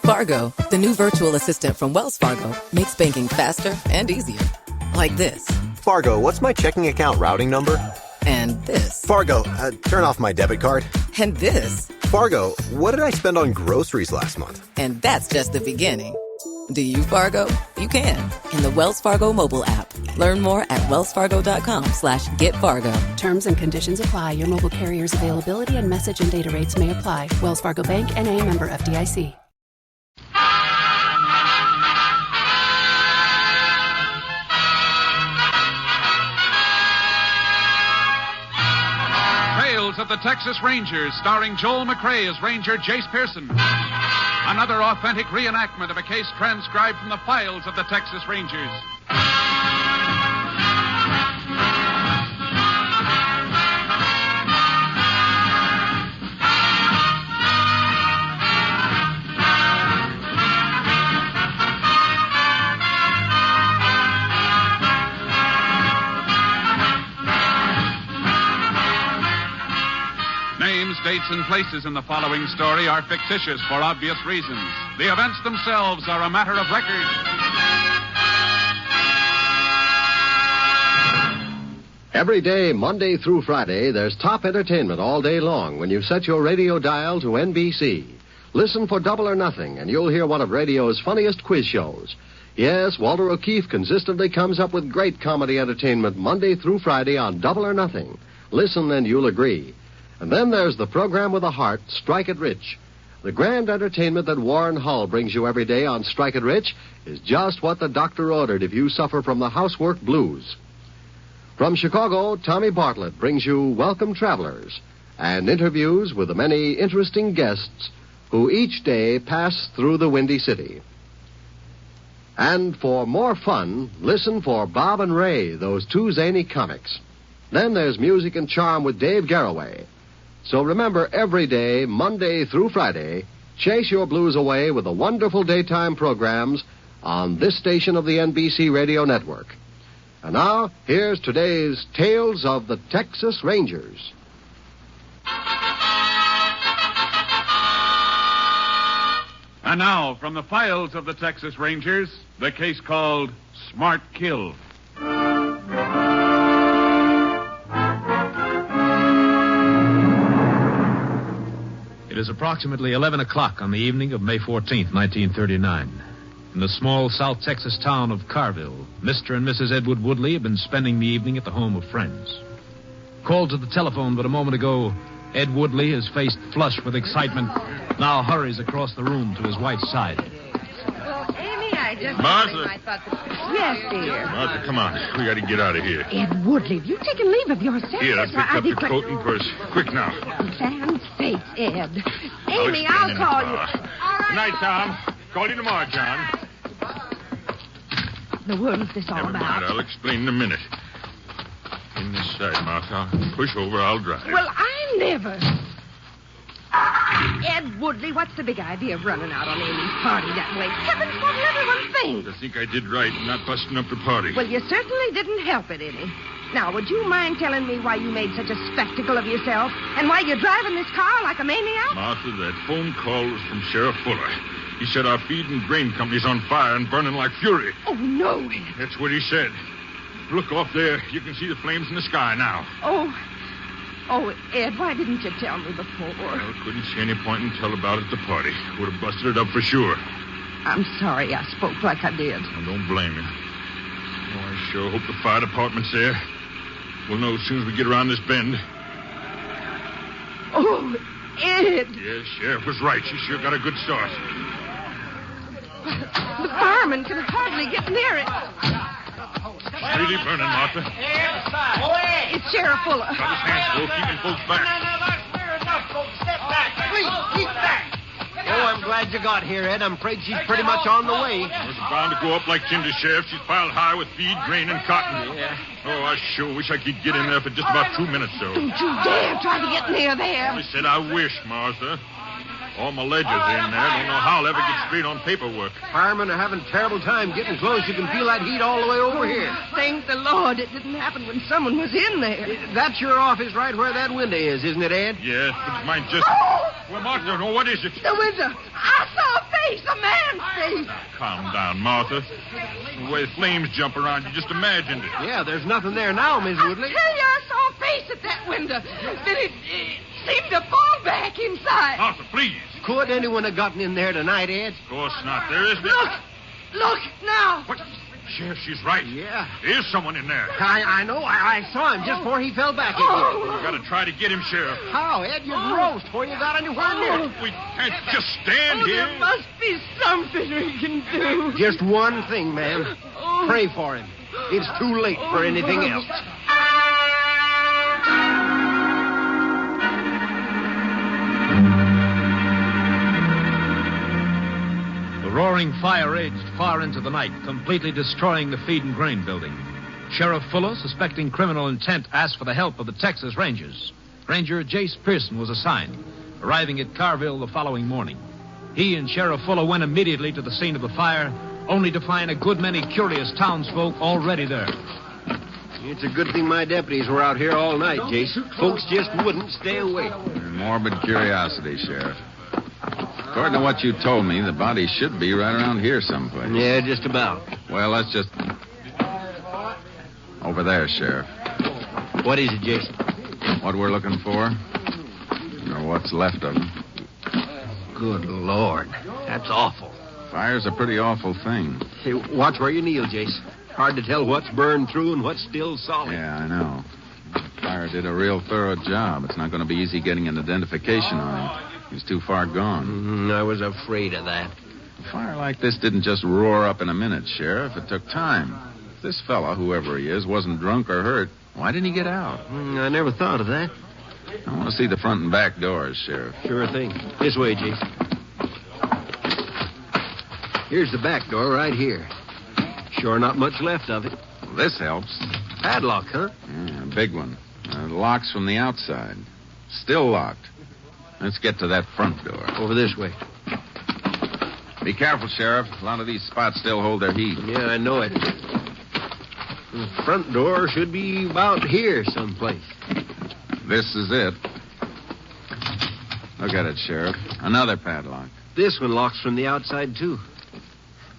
Fargo, the new virtual assistant from Wells Fargo, makes banking faster and easier. Like this. Fargo, what's my checking account routing number? And this. Fargo, turn off my debit card. And this. Fargo, what did I spend on groceries last month? And that's just the beginning. Do you, Fargo? You can. In the Wells Fargo mobile app. Learn more at wellsfargo.com/getfargo. Terms and conditions apply. Your mobile carrier's availability and message and data rates may apply. Wells Fargo Bank, N.A., member FDIC. Tales of the Texas Rangers, starring Joel McRae as Ranger Jace Pearson. Another authentic reenactment of a case transcribed from the files of the Texas Rangers. Names, dates, and places in the following story are fictitious for obvious reasons. The events themselves are a matter of record. Every day, Monday through Friday, there's top entertainment all day long when you set your radio dial to NBC. Listen for Double or Nothing, and you'll hear one of radio's funniest quiz shows. Yes, Walter O'Keefe consistently comes up with great comedy entertainment Monday through Friday on Double or Nothing. Listen and you'll agree. And then there's the program with a heart, Strike It Rich. The grand entertainment that Warren Hull brings you every day on Strike It Rich is just what the doctor ordered if you suffer from the housework blues. From Chicago, Tommy Bartlett brings you Welcome Travelers and interviews with the many interesting guests who each day pass through the Windy City. And for more fun, listen for Bob and Ray, those two zany comics. Then there's Music and Charm with Dave Garroway. So remember, every day, Monday through Friday, chase your blues away with the wonderful daytime programs on this station of the NBC Radio Network. And now, here's today's Tales of the Texas Rangers. And now, from the files of the Texas Rangers, the case called Smart Kill. It is approximately 11 o'clock on the evening of May 14th, 1939. In the small South Texas town of Carville, Mr. and Mrs. Edward Woodley have been spending the evening at the home of friends. Called to the telephone but a moment ago, Ed Woodley, his face flushed with excitement, now hurries across the room to his wife's side. Amy, I just... Martha. I thought that... Yes, dear. Martha, come on. We got to get out of here. Ed Woodley, have you taken leave of your senses? Here, I picked up your coat and purse. Quick now. Land sakes, Ed. I'll Amy, explain I'll in the call car. you. Good night, Tom. Call you tomorrow, John. The world's this all Never mind. about? I'll explain in a minute. In this side, Martha. I'll push over. I'll drive. Well, I never... Ed Woodley, what's the big idea of running out on Amy's party that way? Heavens, what will everyone think? I think I did right in not busting up the party. Well, you certainly didn't help it any. Now, would you mind telling me why you made such a spectacle of yourself and why you're driving this car like a maniac? Martha, that phone call was from Sheriff Fuller. He said our feed and grain company's on fire and burning like fury. Oh, no, Ed. That's what he said. Look off there. You can see the flames in the sky now. Oh, Ed, why didn't you tell me before? Well, couldn't see any point in tell about it at the party. Would have busted it up for sure. I'm sorry I spoke like I did. I don't blame you. Oh, I sure hope the fire department's there. We'll know as soon as we get around this bend. Oh, Ed. Yes, Sheriff was right. She sure got a good start. The fireman can hardly get near it. It's really burning, Martha. It's Sheriff Fuller. Got his hands full, keeping folks back. That's fair enough, folks. Step back. Please, keep back. Oh, I'm glad you got here, Ed. I'm afraid she's pretty much on the way. It's bound to go up like tinder, Sheriff. She's piled high with feed, grain, and cotton. Yeah. Oh, I sure wish I could get in there for just about 2 minutes, though. Don't you dare try to get near there. I said I wish, Martha. All my ledgers in there. Don't know how I'll ever get straight on paperwork. Firemen are having a terrible time getting close. You can feel that heat all the way over here. Thank the Lord it didn't happen when someone was in there. That's your office right where that window is, isn't it, Ed? Yes, but mine just... Well, Martha, no, what is it? The window. I saw a face, a a man's face. Calm down, Martha. The way the flames jump around, you just imagined it. Yeah, there's nothing there now, Miss Woodley. I tell you, I saw a face at that window. Then it seemed to fall back inside. Martha, please. Could anyone have gotten in there tonight, Ed? Of course not. There isn't. Look now. What? Sheriff, she's right. Yeah. There's someone in there. I know. I saw him just before he fell back again. We've got to try to get him, Sheriff. How, Ed? You're gross before you got anywhere near. We can't just stand here. There must be something we can do. Just one thing, ma'am. Pray for him. It's too late for anything else. The roaring fire raged far into the night, completely destroying the feed and grain building. Sheriff Fuller, suspecting criminal intent, asked for the help of the Texas Rangers. Ranger Jace Pearson was assigned, arriving at Carville the following morning. He and Sheriff Fuller went immediately to the scene of the fire, only to find a good many curious townsfolk already there. It's a good thing my deputies were out here all night, Jason. Folks just wouldn't stay away. Morbid curiosity, Sheriff. According to what you told me, the body should be right around here someplace. Yeah, just about. Well, let's just... Over there, Sheriff. What is it, Jason? What we're looking for? Or what's left of them. Good Lord. That's awful. Fire's a pretty awful thing. Hey, watch where you kneel, Jason. Hard to tell what's burned through and what's still solid. Yeah, I know. Fire did a real thorough job. It's not going to be easy getting an identification on him. He's too far gone. I was afraid of that. A fire like this didn't just roar up in a minute, Sheriff. It took time. If this fella, whoever he is, wasn't drunk or hurt, why didn't he get out? I never thought of that. I want to see the front and back doors, Sheriff. Sure thing. This way, Jason. Here's the back door right here. Sure not much left of it. Well, this helps. Padlock, huh? Yeah, a big one. Locks from the outside. Still locked. Let's get to that front door. Over this way. Be careful, Sheriff. A lot of these spots still hold their heat. Yeah, I know it. The front door should be about here someplace. This is it. Look at it, Sheriff. Another padlock. This one locks from the outside, too.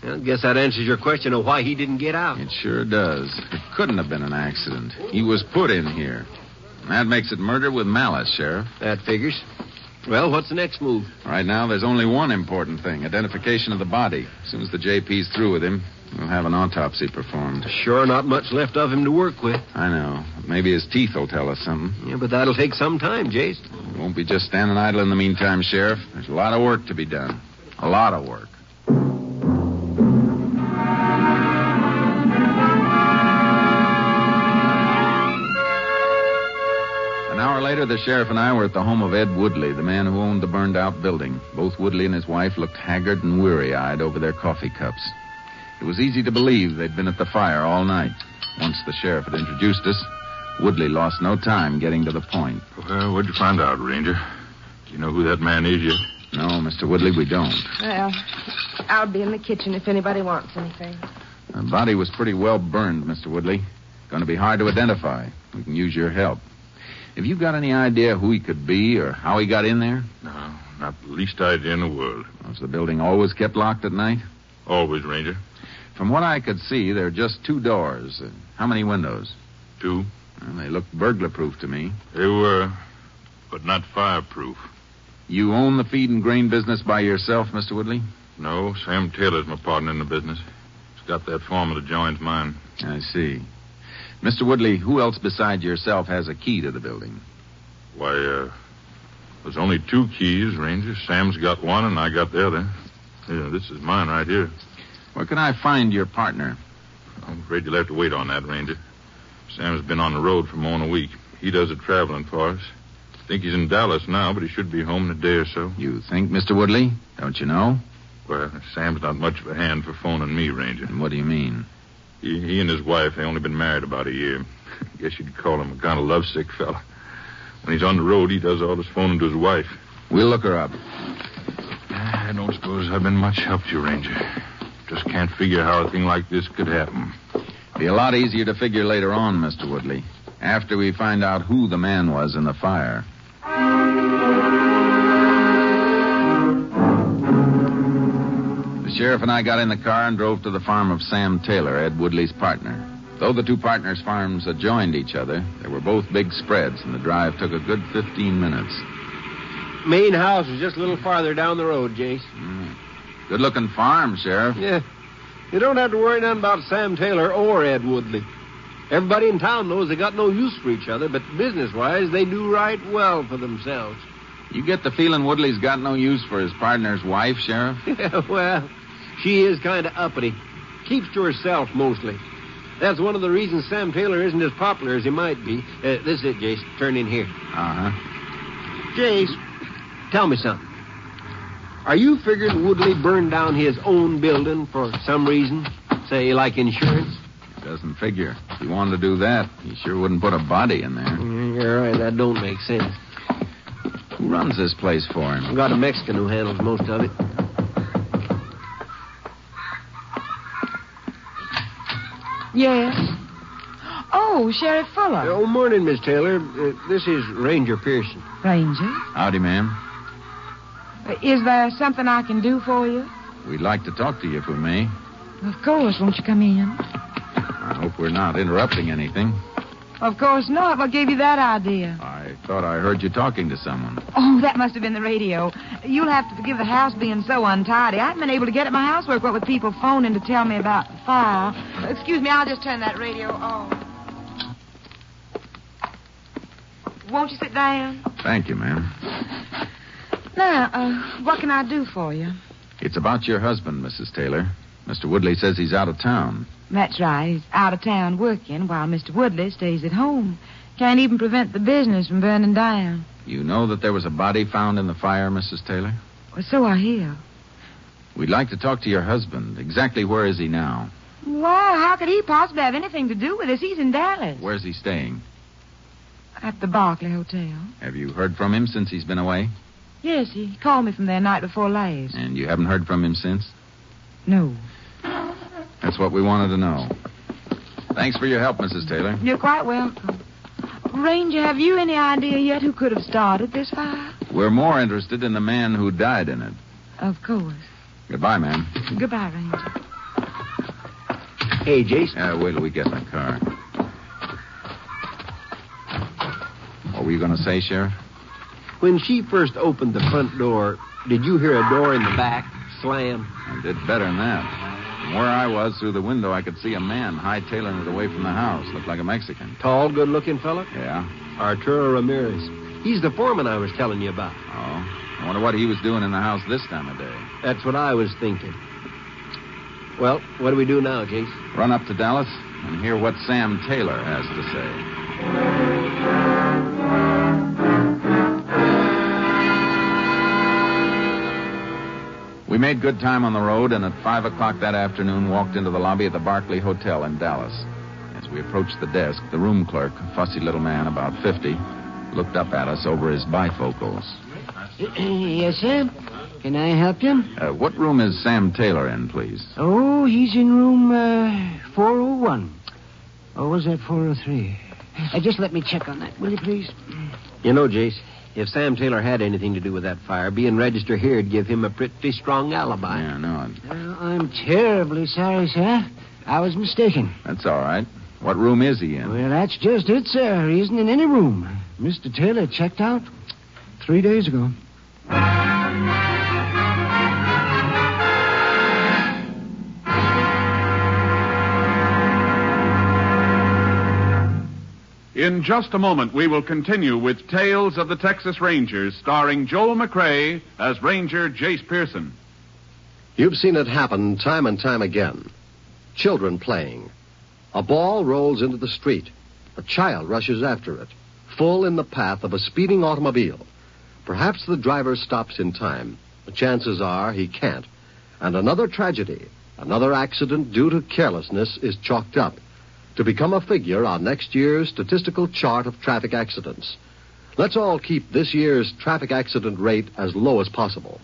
Well, I guess that answers your question of why he didn't get out. It sure does. It couldn't have been an accident. He was put in here. That makes it murder with malice, Sheriff. That figures. Well, what's the next move? Right now, there's only one important thing. Identification of the body. As soon as the JP's through with him, we'll have an autopsy performed. Sure not much left of him to work with. I know. Maybe his teeth will tell us something. Yeah, but that'll take some time, Jace. We won't be just standing idle in the meantime, Sheriff. There's a lot of work to be done. A lot of work. An hour later, the sheriff and I were at the home of Ed Woodley, the man who owned the burned-out building. Both Woodley and his wife looked haggard and weary-eyed over their coffee cups. It was easy to believe they'd been at the fire all night. Once the sheriff had introduced us, Woodley lost no time getting to the point. Well, what'd you find out, Ranger? Do you know who that man is yet? No, Mr. Woodley, we don't. Well, I'll be in the kitchen if anybody wants anything. The body was pretty well burned, Mr. Woodley. Going to be hard to identify. We can use your help. Have you got any idea who he could be or how he got in there? No, not the least idea in the world. Was the building always kept locked at night? Always, Ranger. From what I could see, there are just 2 doors. How many windows? 2. Well, they looked burglar-proof to me. They were, but not fireproof. You own the feed and grain business by yourself, Mr. Woodley? No, Sam Taylor's my partner in the business. He's got that foreman that joins mine. I see. Mr. Woodley, who else besides yourself has a key to the building? Why, there's only 2 keys, Ranger. Sam's got one and I got the other. Yeah, this is mine right here. Where can I find your partner? I'm afraid you'll have to wait on that, Ranger. Sam's been on the road for more than a week. He does the traveling for us. I think he's in Dallas now, but he should be home in a day or so. You think, Mr. Woodley? Don't you know? Well, Sam's not much of a hand for phoning me, Ranger. What do you mean? He and his wife, they only been married about a year. I guess you'd call him a kind of lovesick fella. When he's on the road, he does all his phoning to his wife. We'll look her up. I don't suppose I've been much help to you, Ranger. Just can't figure how a thing like this could happen. Be a lot easier to figure later on, Mr. Woodley. After we find out who the man was in the fire. sheriff and I got in the car and drove to the farm of Sam Taylor, Ed Woodley's partner. Though the two partners' farms adjoined each other, they were both big spreads, and the drive took a good 15 minutes. Main house is just a little farther down the road, Jace. Good-looking farm, Sheriff. Yeah. You don't have to worry nothing about Sam Taylor or Ed Woodley. Everybody in town knows they got no use for each other, but business-wise, they do right well for themselves. You get the feeling Woodley's got no use for his partner's wife, Sheriff? Yeah, well, she is kind of uppity. Keeps to herself, mostly. That's one of the reasons Sam Taylor isn't as popular as he might be. This is it, Jace. Turn in here. Uh-huh. Jace, tell me something. Are you figuring Woodley burned down his own building for some reason? Say, like insurance? Doesn't figure. If he wanted to do that, he sure wouldn't put a body in there. You're right. That don't make sense. Who runs this place for him? I've got a Mexican who handles most of it. Yes. Oh, Sheriff Fuller. Oh, morning, Miss Taylor. This is Ranger Pearson. Ranger? Howdy, ma'am. Is there something I can do for you? We'd like to talk to you if we may. Of course. Won't you come in? I hope we're not interrupting anything. Of course not. What gave you that idea? I thought I heard you talking to someone. Oh, that must have been the radio. You'll have to forgive the house being so untidy. I haven't been able to get at my housework, what with people phoning to tell me about the fire. Excuse me, I'll just turn that radio on. Won't you sit down? Thank you, ma'am. Now, what can I do for you? It's about your husband, Mrs. Taylor. Mr. Woodley says he's out of town. That's right. He's out of town working while Mr. Woodley stays at home. Can't even prevent the business from burning down. You know that there was a body found in the fire, Mrs. Taylor? Well, so I hear. We'd like to talk to your husband. Exactly where is he now? Well, how could he possibly have anything to do with this? He's in Dallas. Where's he staying? At the Barclay Hotel. Have you heard from him since he's been away? Yes, he called me from there night before last. And you haven't heard from him since? No. That's what we wanted to know. Thanks for your help, Mrs. Taylor. You're quite welcome. Ranger, have you any idea yet who could have started this fire? We're more interested in the man who died in it. Of course. Goodbye, ma'am. Goodbye, Ranger. Hey, Jace. Wait till we get in the car. What were you going to say, Sheriff? When she first opened the front door, did you hear a door in the back slam? I did better than that. From where I was, through the window, I could see a man hightailing it away from the house. Looked like a Mexican. Tall, good-looking fella? Yeah. Arturo Ramirez. He's the foreman I was telling you about. Oh. I wonder what he was doing in the house this time of day. That's what I was thinking. Well, what do we do now, Jace? Run up to Dallas and hear what Sam Taylor has to say. We made good time on the road, and at 5 o'clock that afternoon walked into the lobby of the Barclay Hotel in Dallas. As we approached the desk, the room clerk, a fussy little man about 50, looked up at us over his bifocals. Yes, sir? Can I help you? What room is Sam Taylor in, please? Oh, he's in room 401. Or was that 403? Just let me check on that, will you, please? You know, Jace, if Sam Taylor had anything to do with that fire, being registered here would give him a pretty strong alibi. Yeah, I know. I'm terribly sorry, sir. I was mistaken. That's all right. What room is he in? Well, that's just it, sir. He isn't in any room. Mr. Taylor checked out 3 days ago. In just a moment, we will continue with Tales of the Texas Rangers, starring Joel McCrea as Ranger Jace Pearson. You've seen it happen time and time again. Children playing. A ball rolls into the street. A child rushes after it, full in the path of a speeding automobile. Perhaps the driver stops in time. The chances are he can't. And another tragedy, another accident due to carelessness is chalked up to become a figure on next year's statistical chart of traffic accidents. Let's all keep this year's traffic accident rate as low as possible.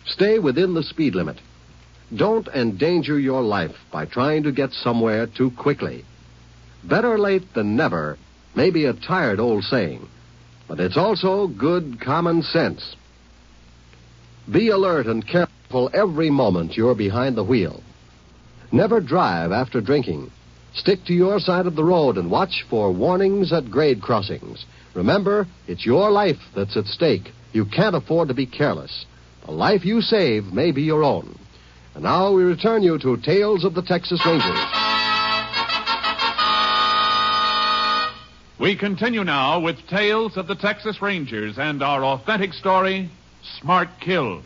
Stay within the speed limit. Don't endanger your life by trying to get somewhere too quickly. Better late than never may be a tired old saying, but it's also good common sense. Be alert and careful. every moment you're behind the wheel. Never drive after drinking. Stick to your side of the road and watch for warnings at grade crossings. Remember, it's your life that's at stake. You can't afford to be careless. The life you save may be your own. And now we return you to Tales of the Texas Rangers. We continue now with Tales of the Texas Rangers and our authentic story, Smart Kill.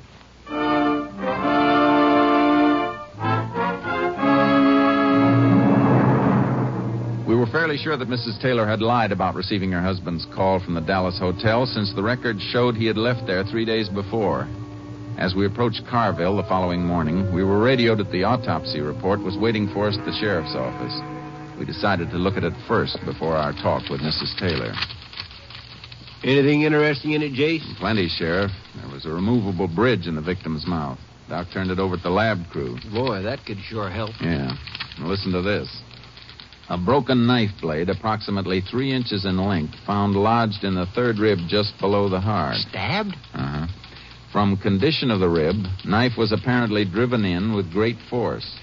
We were fairly sure that Mrs. Taylor had lied about receiving her husband's call from the Dallas hotel, since the record showed he had left there 3 days before. As we approached Carville the following morning, we were radioed that the autopsy report was waiting for us at the sheriff's office. We decided to look at it first before our talk with Mrs. Taylor. Anything interesting in it, Jace? Plenty, Sheriff. There was a removable bridge in the victim's mouth. Doc turned it over to the lab crew. Boy, that could sure help. Yeah. Now listen to this. A broken knife blade, approximately 3 inches in length, found lodged in the third rib just below the heart. Stabbed? Uh-huh. From condition of the rib, knife was apparently driven in with great force.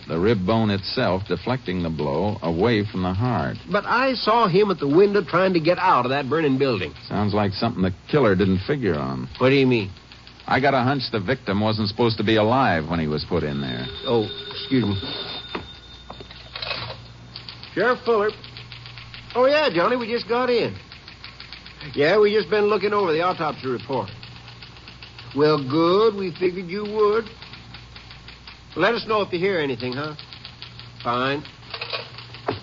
The rib bone itself deflecting the blow away from the heart. But I saw him at the window trying to get out of that burning building. Sounds like something the killer didn't figure on. What do you mean? I got a hunch the victim wasn't supposed to be alive when he was put in there. Oh, excuse me. Sheriff Fuller. Oh, yeah, Johnny, we just got in. Yeah, we just been looking over the autopsy report. Well, good. We figured you would. Let us know if you hear anything, huh? Fine.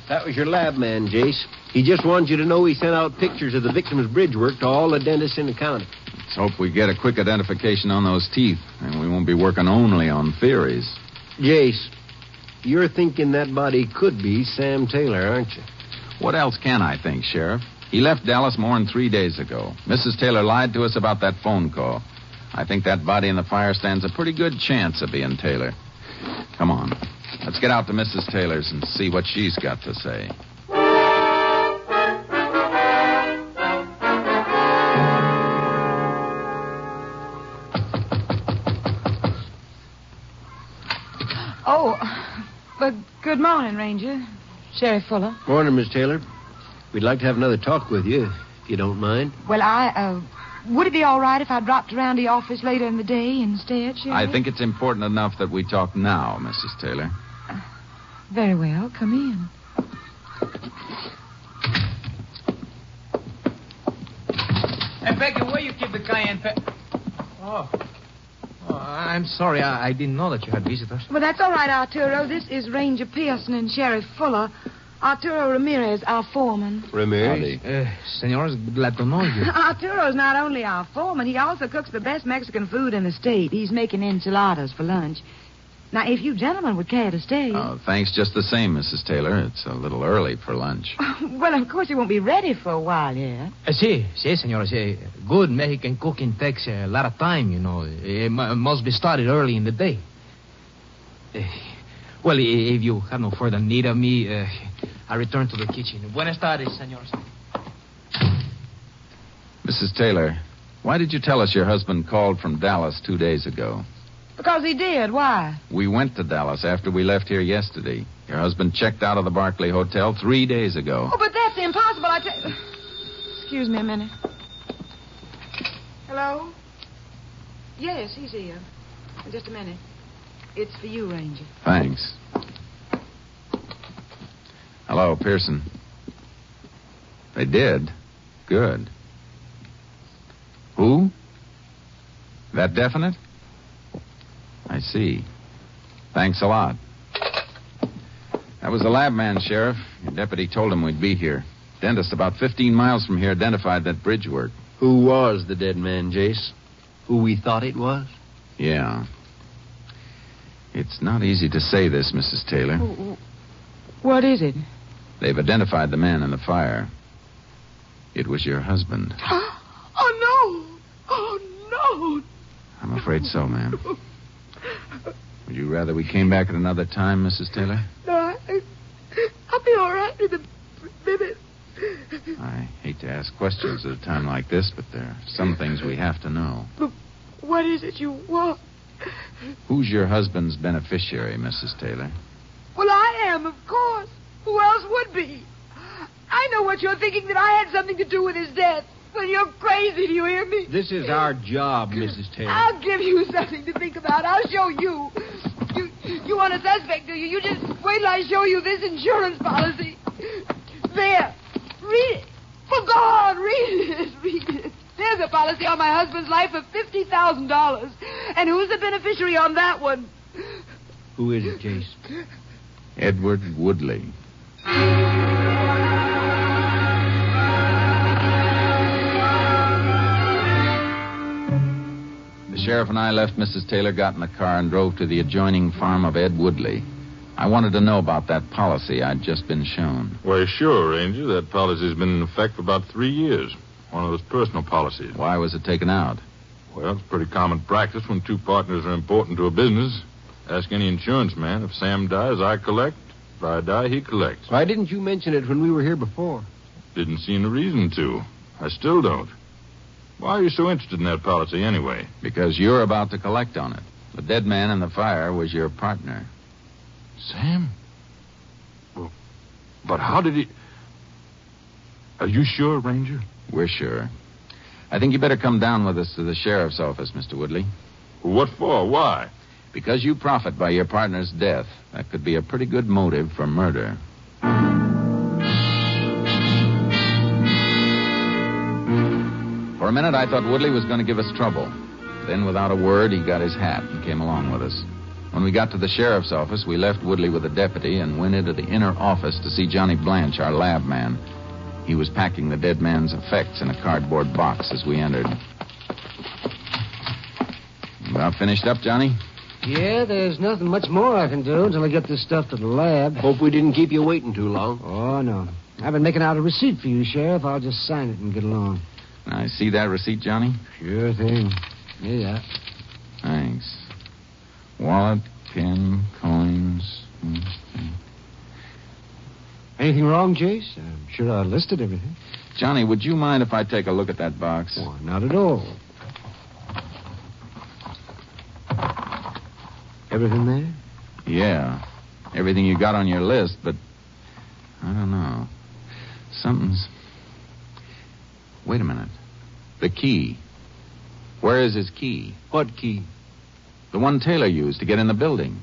That was your lab man, Jace. He just wanted you to know he sent out pictures of the victim's bridge work to all the dentists in the county. Let's hope we get a quick identification on those teeth, and we won't be working only on theories. Jace, you're thinking that body could be Sam Taylor, aren't you? What else can I think, Sheriff? He left Dallas more than 3 days ago. Mrs. Taylor lied to us about that phone call. I think that body in the fire stands a pretty good chance of being Taylor. Come on. Let's get out to Mrs. Taylor's and see what she's got to say. Oh, but good morning, Ranger. Sheriff Fuller. Morning, Miss Taylor. We'd like to have another talk with you, if you don't mind. Well, would it be all right if I dropped around the office later in the day instead, Sheriff? I think it's important enough that we talk now, Mrs. Taylor. Very well. Come in. Hey, Becky, where you keep the cayenne pepper? Oh, I'm sorry. I didn't know that you had visitors. Well, that's all right, Arturo. This is Ranger Pearson and Sheriff Fuller. Arturo Ramirez, our foreman. Ramirez? Senores, glad to know you. Arturo's not only our foreman, he also cooks the best Mexican food in the state. He's making enchiladas for lunch. Now, if you gentlemen would care to stay... Oh, thanks just the same, Mrs. Taylor. It's a little early for lunch. Well, of course, you won't be ready for a while yet. Sí, senores. Good Mexican cooking takes a lot of time, you know. It must be started early in the day. Well, if you have no further need of me, I return to the kitchen. Buenas tardes, senores. Mrs. Taylor, why did you tell us your husband called from Dallas 2 days ago? Because he did. Why? We went to Dallas after we left here yesterday. Your husband checked out of the Barclay Hotel 3 days ago. Oh, but that's impossible. Excuse me a minute. Hello? Yes, he's here. Just a minute. It's for you, Ranger. Thanks. Hello, Pearson. They did? Good. Who? That definite? I see. Thanks a lot. That was the lab man, Sheriff. Your deputy told him we'd be here. Dentist about 15 miles from here identified that bridge work. Who was the dead man, Jace? Who we thought it was? Yeah. It's not easy to say this, Mrs. Taylor. What is it? They've identified the man in the fire. It was your husband. Oh, no! Oh, no! I'm afraid so, ma'am. Would you rather we came back at another time, Mrs. Taylor? No, I'll be all right in a minute. I hate to ask questions at a time like this, but there are some things we have to know. But what is it you want? Who's your husband's beneficiary, Mrs. Taylor? Well, I am, of course. Who else would be? I know what you're thinking, that I had something to do with his death. Well, you're crazy, do you hear me? This is our job, Mrs. Taylor. I'll give you something to think about. I'll show you. You want a suspect, do you? You just wait till I show you this insurance policy. There. Read it. For God, read it. Read it. There's a policy on my husband's life of $50,000. And who's the beneficiary on that one? Who is it, Jace? Edward Woodley. The sheriff and I left Mrs. Taylor, got in the car, and drove to the adjoining farm of Ed Woodley. I wanted to know about that policy I'd just been shown. Why, sure, Ranger. That policy's been in effect for about 3 years. One of those personal policies. Why was it taken out? Well, it's pretty common practice when two partners are important to a business. Ask any insurance man. If Sam dies, I collect. If I die, he collects. Why didn't you mention it when we were here before? Didn't see any reason to. I still don't. Why are you so interested in that policy anyway? Because you're about to collect on it. The dead man in the fire was your partner. Sam? Well, but how did he... Are you sure, Ranger? We're sure. I think you better come down with us to the sheriff's office, Mr. Woodley. What for? Why? Because you profit by your partner's death. That could be a pretty good motive for murder. For a minute, I thought Woodley was going to give us trouble. Then, without a word, he got his hat and came along with us. When we got to the sheriff's office, we left Woodley with a deputy and went into the inner office to see Johnny Blanche, our lab man. He was packing the dead man's effects in a cardboard box as we entered. About finished up, Johnny? Yeah, there's nothing much more I can do until I get this stuff to the lab. Hope we didn't keep you waiting too long. Oh, no. I've been making out a receipt for you, Sheriff. I'll just sign it and get along. I see that receipt, Johnny? Sure thing. Here you are. Thanks. Wallet, pen, coins. Anything wrong, Jace? I'm sure I listed everything. Johnny, would you mind if I take a look at that box? Oh, not at all. Everything there? Yeah. Everything you got on your list, but I don't know. Something's... Wait a minute. The key. Where is his key? What key? The one Taylor used to get in the building.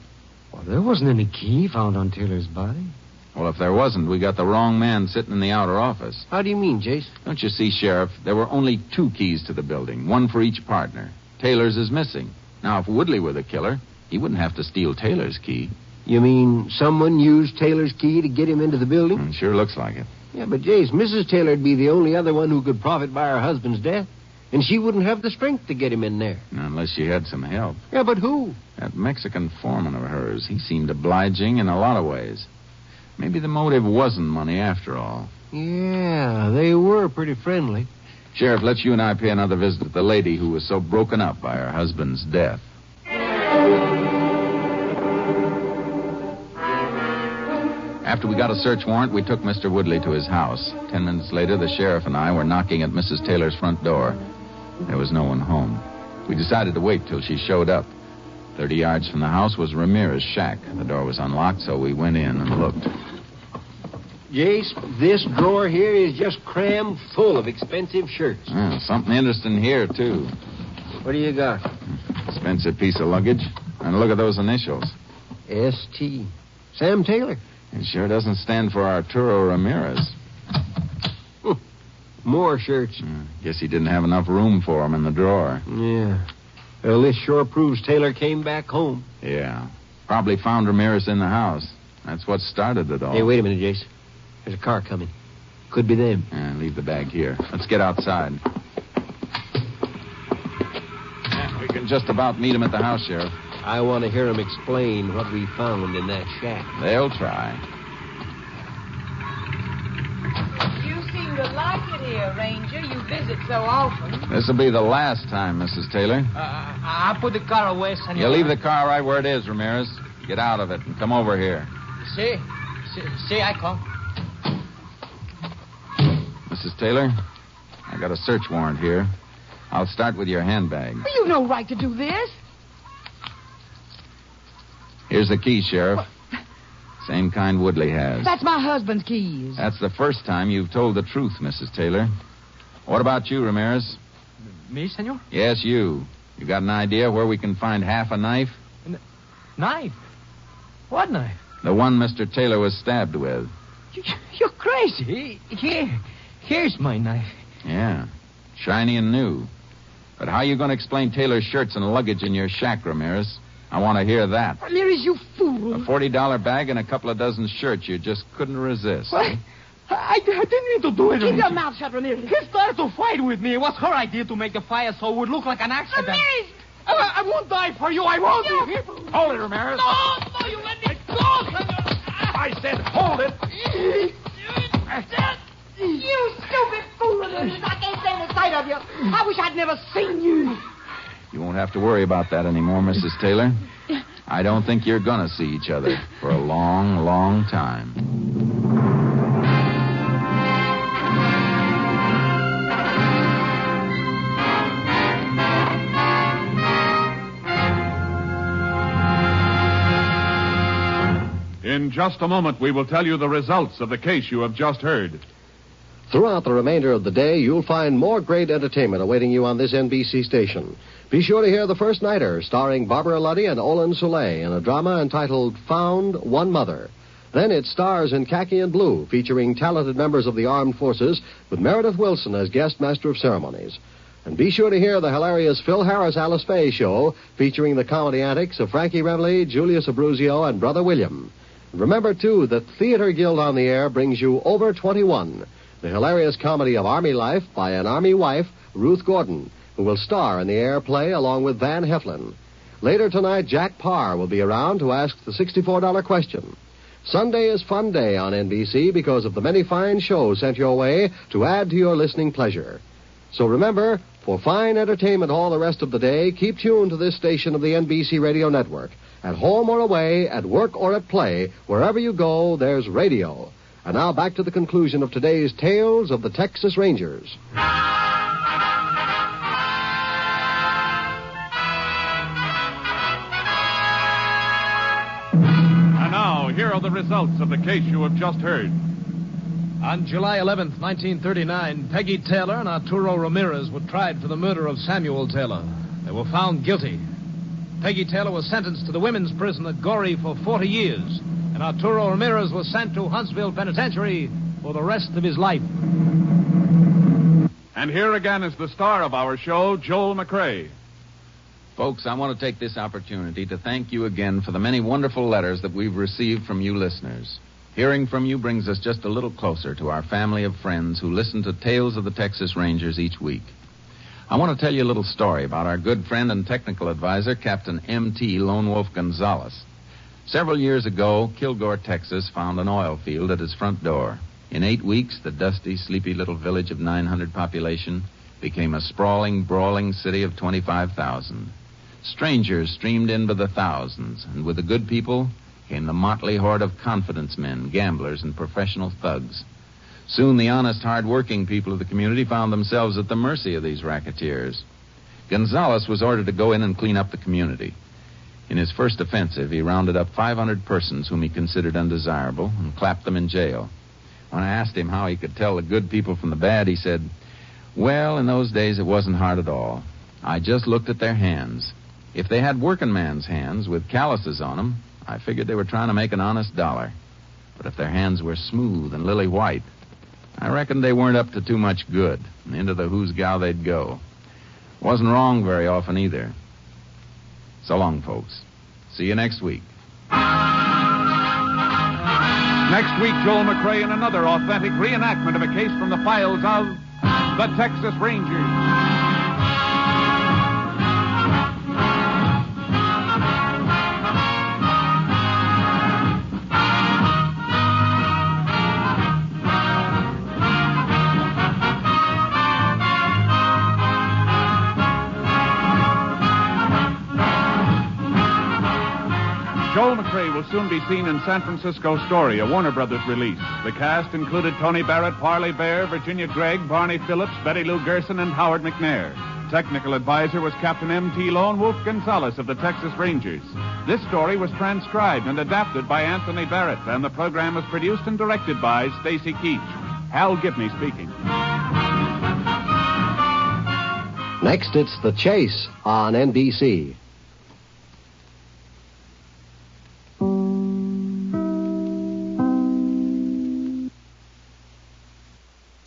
Well, there wasn't any key found on Taylor's body. Well, if there wasn't, we got the wrong man sitting in the outer office. How do you mean, Jace? Don't you see, Sheriff? There were only 2 keys to the building, one for each partner. Taylor's is missing. Now, if Woodley were the killer, he wouldn't have to steal Taylor's key. You mean someone used Taylor's key to get him into the building? Sure looks like it. Yeah, but Jace, Mrs. Taylor'd be the only other one who could profit by her husband's death. And she wouldn't have the strength to get him in there. Unless she had some help. Yeah, but who? That Mexican foreman of hers. He seemed obliging in a lot of ways. Maybe the motive wasn't money after all. Yeah, they were pretty friendly. Sheriff, let's you and I pay another visit to the lady who was so broken up by her husband's death. After we got a search warrant, we took Mr. Woodley to his house. 10 minutes later, the sheriff and I were knocking at Mrs. Taylor's front door. There was no one home. We decided to wait till she showed up. 30 yards from the house was Ramirez's shack. The door was unlocked, so we went in and looked. Jace, this drawer here is just crammed full of expensive shirts. Something interesting here, too. What do you got? Expensive piece of luggage. And look at those initials. S.T. Sam Taylor. It sure doesn't stand for Arturo Ramirez. More shirts. Guess he didn't have enough room for them in the drawer. Yeah. Well, this sure proves Taylor came back home. Yeah. Probably found Ramirez in the house. That's what started it all. Hey, wait a minute, Jace. There's a car coming. Could be them. Leave the bag here. Let's get outside. We can just about meet him at the house, Sheriff. I want to hear them explain what we found in that shack. They'll try. You seem to like it here, Ranger. You visit so often. This'll be the last time, Mrs. Taylor. I'll put the car away, senor. You leave the car right where it is, Ramirez. Get out of it and come over here. See, I come. Mrs. Taylor, I got a search warrant here. I'll start with your handbag. You've no right to do this. Here's the key, Sheriff. Same kind Woodley has. That's my husband's keys. That's the first time you've told the truth, Mrs. Taylor. What about you, Ramirez? Me, senor? Yes, you. You got an idea where we can find half a knife? Knife? What knife? The one Mr. Taylor was stabbed with. You're crazy. Here's my knife. Yeah. Shiny and new. But how are you going to explain Taylor's shirts and luggage in your shack, Ramirez? I want to hear that. Ramirez, you fool. A $40 bag and a couple of dozen shirts you just couldn't resist. What? I didn't mean to do it. Keep your mouth shut, Ramirez. He started to fight with me. It was her idea to make the fire so it would look like an accident. Ramirez! I won't die for you. I won't. Hold it, Ramirez. No, you let me go, senor. I said hold it. You stupid fool, Ramirez. I can't stand the sight of you. I wish I'd never seen you. You won't have to worry about that anymore, Mrs. Taylor. I don't think you're going to see each other for a long, long time. In just a moment, we will tell you the results of the case you have just heard. Throughout the remainder of the day, you'll find more great entertainment awaiting you on this NBC station. Be sure to hear The First Nighter, starring Barbara Luddy and Olin Soleil in a drama entitled Found One Mother. Then it stars in Khaki and Blue, featuring talented members of the armed forces, with Meredith Wilson as guest master of ceremonies. And be sure to hear the hilarious Phil Harris Alice Faye show, featuring the comedy antics of Frankie Remley, Julius Abruzio, and Brother William. And remember, too, that Theater Guild on the Air brings you Over 21, the hilarious comedy of Army life by an Army wife, Ruth Gordon, who will star in the air play along with Van Heflin. Later tonight, Jack Parr will be around to ask the $64 question. Sunday is fun day on NBC because of the many fine shows sent your way to add to your listening pleasure. So remember, for fine entertainment all the rest of the day, keep tuned to this station of the NBC Radio Network. At home or away, at work or at play, wherever you go, there's radio. And now back to the conclusion of today's Tales of the Texas Rangers. And now, here are the results of the case you have just heard. On July 11th, 1939, Peggy Taylor and Arturo Ramirez were tried for the murder of Samuel Taylor. They were found guilty. Peggy Taylor was sentenced to the women's prison at Goree for 40 years, and Arturo Ramirez was sent to Huntsville Penitentiary for the rest of his life. And here again is the star of our show, Joel McCrea. Folks, I want to take this opportunity to thank you again for the many wonderful letters that we've received from you listeners. Hearing from you brings us just a little closer to our family of friends who listen to Tales of the Texas Rangers each week. I want to tell you a little story about our good friend and technical advisor, Captain M.T. Lone Wolf Gonzalez. Several years ago, Kilgore, Texas, found an oil field at his front door. In 8 weeks, the dusty, sleepy little village of 900 population became a sprawling, brawling city of 25,000. Strangers streamed in by the thousands, and with the good people came the motley horde of confidence men, gamblers, and professional thugs. Soon the honest, hard-working people of the community found themselves at the mercy of these racketeers. Gonzalez was ordered to go in and clean up the community. In his first offensive, he rounded up 500 persons whom he considered undesirable and clapped them in jail. When I asked him how he could tell the good people from the bad, he said, "Well, in those days it wasn't hard at all. I just looked at their hands. If they had working man's hands with calluses on them, I figured they were trying to make an honest dollar. But if their hands were smooth and lily white, I reckoned they weren't up to too much good, and into the who's gal they'd go. Wasn't wrong very often either. So long, folks. See you next week." Next week, Joel McCrea in another authentic reenactment of a case from the files of the Texas Rangers. Joel McCrea will soon be seen in San Francisco Story, a Warner Brothers release. The cast included Tony Barrett, Parley Bear, Virginia Gregg, Barney Phillips, Betty Lou Gerson, and Howard McNair. Technical advisor was Captain M.T. Lone Wolf Gonzalez of the Texas Rangers. This story was transcribed and adapted by Anthony Barrett, and the program was produced and directed by Stacy Keach. Hal Gibney speaking. Next, it's The Chase on NBC.